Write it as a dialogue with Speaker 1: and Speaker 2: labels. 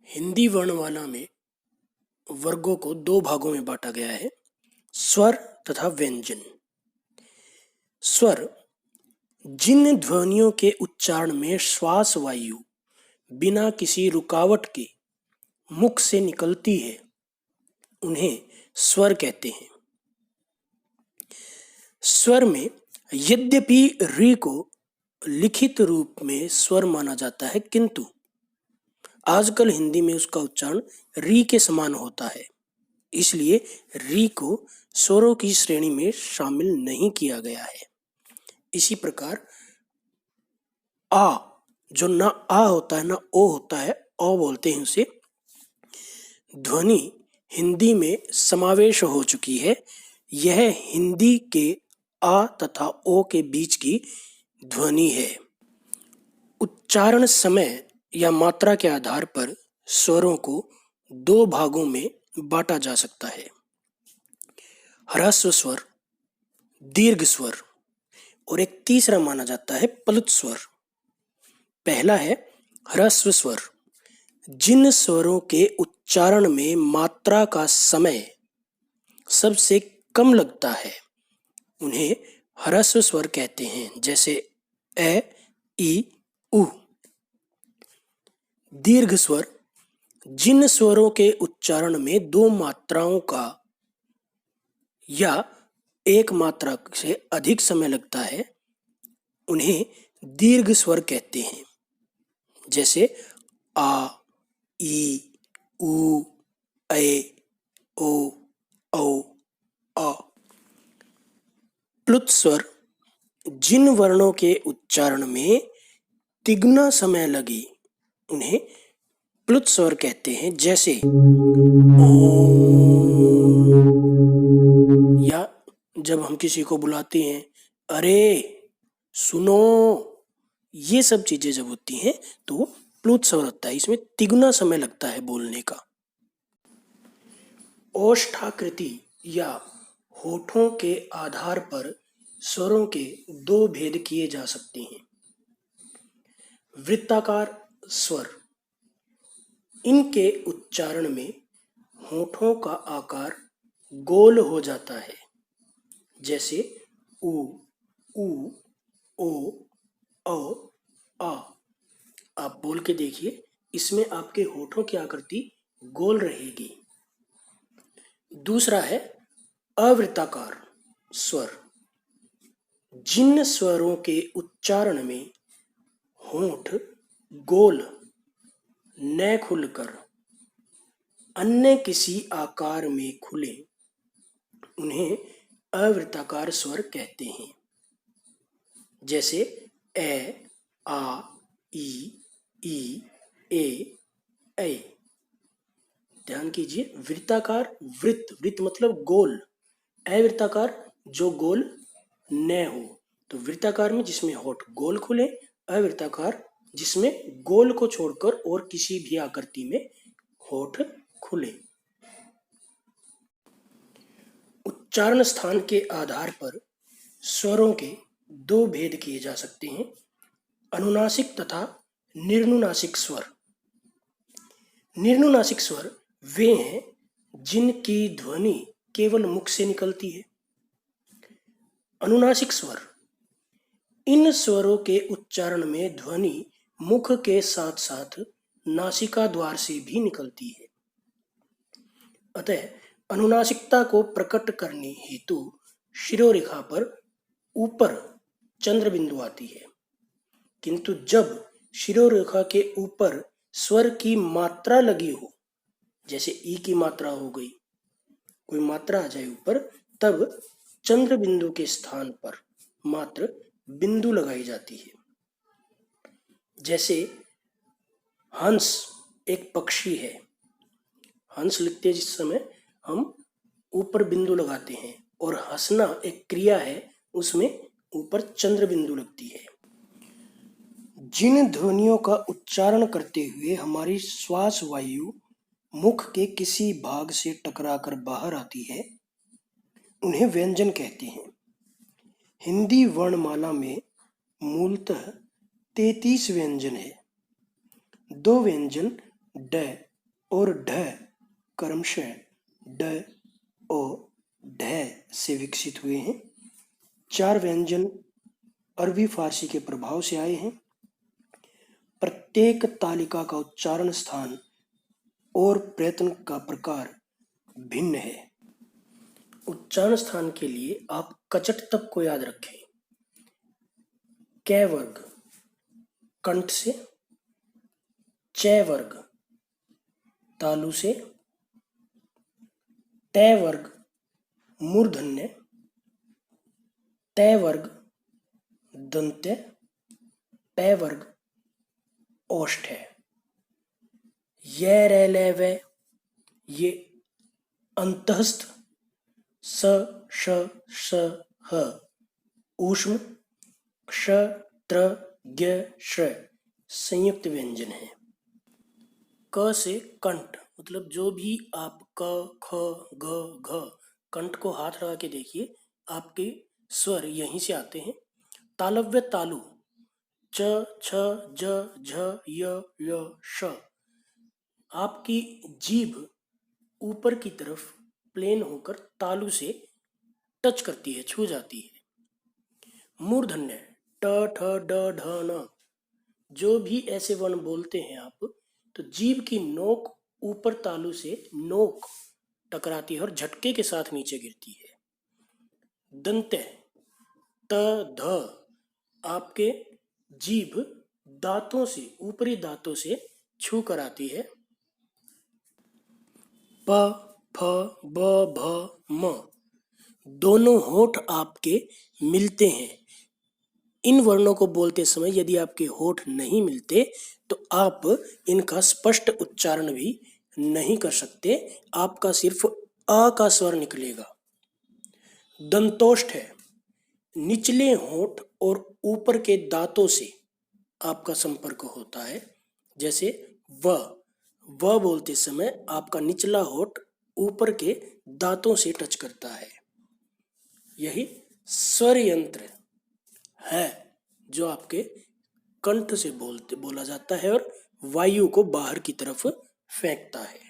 Speaker 1: हिंदी वर्णमाला में वर्गों को दो भागों में बांटा गया है, स्वर तथा व्यंजन। स्वर जिन ध्वनियों के उच्चारण में श्वास वायु बिना किसी रुकावट के मुख से निकलती है, उन्हें स्वर कहते हैं। स्वर में यद्यपि री को लिखित रूप में स्वर माना जाता है, किंतु आजकल हिंदी में उसका उच्चारण री के समान होता है, इसलिए री को स्वरों की श्रेणी में शामिल नहीं किया गया है। इसी प्रकार आ, जो ना आ होता है ना ओ होता है, ओ बोलते हैं उसे, ध्वनि हिंदी में समावेश हो चुकी है। यह हिंदी के आ तथा ओ के बीच की ध्वनि है। उच्चारण समय या मात्रा के आधार पर स्वरों को दो भागों में बांटा जा सकता है, ह्रस्व स्वर, दीर्घ स्वर, और एक तीसरा माना जाता है प्लुत स्वर। पहला है ह्रस्व स्वर। जिन स्वरों के उच्चारण में मात्रा का समय सबसे कम लगता है, उन्हें ह्रस्व स्वर कहते हैं, जैसे ए, ई, उ। दीर्घ स्वर जिन स्वरों के उच्चारण में दो मात्राओं का या एक मात्रा से अधिक समय लगता है, उन्हें दीर्घ स्वर कहते हैं, जैसे आ, ई, उ, ए, ओ, औ, आ। प्लुत स्वर जिन वर्णों के उच्चारण में तिगुना समय लगे, उन्हें प्लुत स्वर कहते हैं, जैसे या जब हम किसी को बुलाते हैं, अरे सुनो, ये सब चीजें जब होती हैं तो वो प्लुत स्वर होता है। इसमें तिगुना समय लगता है बोलने का। ओष्ठाकृति या होठों के आधार पर स्वरों के दो भेद किए जा सकते हैं। वृत्ताकार स्वर, इनके उच्चारण में होठों का आकार गोल हो जाता है, जैसे उ, ऊ, ओ, औ, आ। आप बोल के देखिए, इसमें आपके होठों की आकृति गोल रहेगी। दूसरा है अवृत्ताकार स्वर। जिन स्वरों के उच्चारण में होंठ गोल न खुलकर अन्य किसी आकार में खुले, उन्हें अवृत्ताकार स्वर कहते हैं, जैसे ए, आ, ई, ए। ध्यान कीजिए, वृत्ताकार, वृत्त मतलब गोल, अवृत्ताकार जो गोल न हो। तो वृत्ताकार में जिसमें होठ गोल खुले, अवृत्ताकार जिसमें गोल को छोड़कर और किसी भी आकृति में होठ खुले। उच्चारण स्थान के आधार पर स्वरों के दो भेद किए जा सकते हैं, अनुनासिक तथा निर्नुनासिक स्वर। निर्नुनासिक स्वर वे हैं जिनकी ध्वनि केवल मुख से निकलती है। अनुनासिक स्वर, इन स्वरों के उच्चारण में ध्वनि मुख के साथ साथ नासिका द्वार से भी निकलती है। अतः अनुनासिकता को प्रकट करने हेतु शिरोरेखा पर ऊपर चंद्र बिंदु आती है, किंतु जब शिरोरेखा के ऊपर स्वर की मात्रा लगी हो, जैसे ई की मात्रा हो गई, कोई मात्रा आ जाए ऊपर, तब चंद्र बिंदु के स्थान पर मात्र बिंदु लगाई जाती है। जैसे हंस एक पक्षी है, हंस लिखते जिस समय हम ऊपर बिंदु लगाते हैं, और हंसना एक क्रिया है, उसमें ऊपर चंद्र बिंदु लगती है। जिन ध्वनियों का उच्चारण करते हुए हमारी श्वास वायु मुख के किसी भाग से टकराकर बाहर आती है, उन्हें व्यंजन कहते हैं। हिंदी वर्णमाला में मूलतः 33 व्यंजन है। दो व्यंजन ड और ढ क्रमशः ड और ढ से विकसित हुए हैं। 4 व्यंजन अरबी फारसी के प्रभाव से आए हैं। प्रत्येक तालिका का उच्चारण स्थान और प्रयत्न का प्रकार भिन्न है। उच्चारण स्थान के लिए आप कचट तक को याद रखें। कै वर्ग कंठ से, च वर्ग तालु से, ट वर्ग मूर्धन्य, त वर्ग दंत्य, प वर्ग ओष्ठ है। य रे ले वे ये अंतस्थ, स श स ह ऊष्म, क्ष त्र ज्ञ श संयुक्त व्यंजन है। क से कंठ मतलब जो भी आप क ख ग घ कंठ को हाथ लगा के देखिए, आपके स्वर यहीं से आते हैं। तालव्य तालु च छ ज झ य श, आपकी जीभ ऊपर की तरफ प्लेन होकर तालु से टच करती है, छू जाती है। मूर्धन्य ट ठ ड ढ न, जो भी ऐसे वर्ण बोलते हैं आप, तो जीभ की नोक ऊपर तालु से नोक टकराती है और झटके के साथ नीचे गिरती है। दंत्य त ध, आपके जीभ दांतों से, ऊपरी दांतों से छू कर आती है। प फ ब भ म, दोनों होठ आपके मिलते हैं। इन वर्णों को बोलते समय यदि आपके होठ नहीं मिलते तो आप इनका स्पष्ट उच्चारण भी नहीं कर सकते, आपका सिर्फ अ का स्वर निकलेगा। दंतोष्ठ है, निचले होठ और ऊपर के दांतों से आपका संपर्क होता है। जैसे व बोलते समय आपका निचला होठ ऊपर के दांतों से टच करता है। यही स्वर यंत्र है जो आपके कंठ से बोला जाता है और वायु को बाहर की तरफ फेंकता है।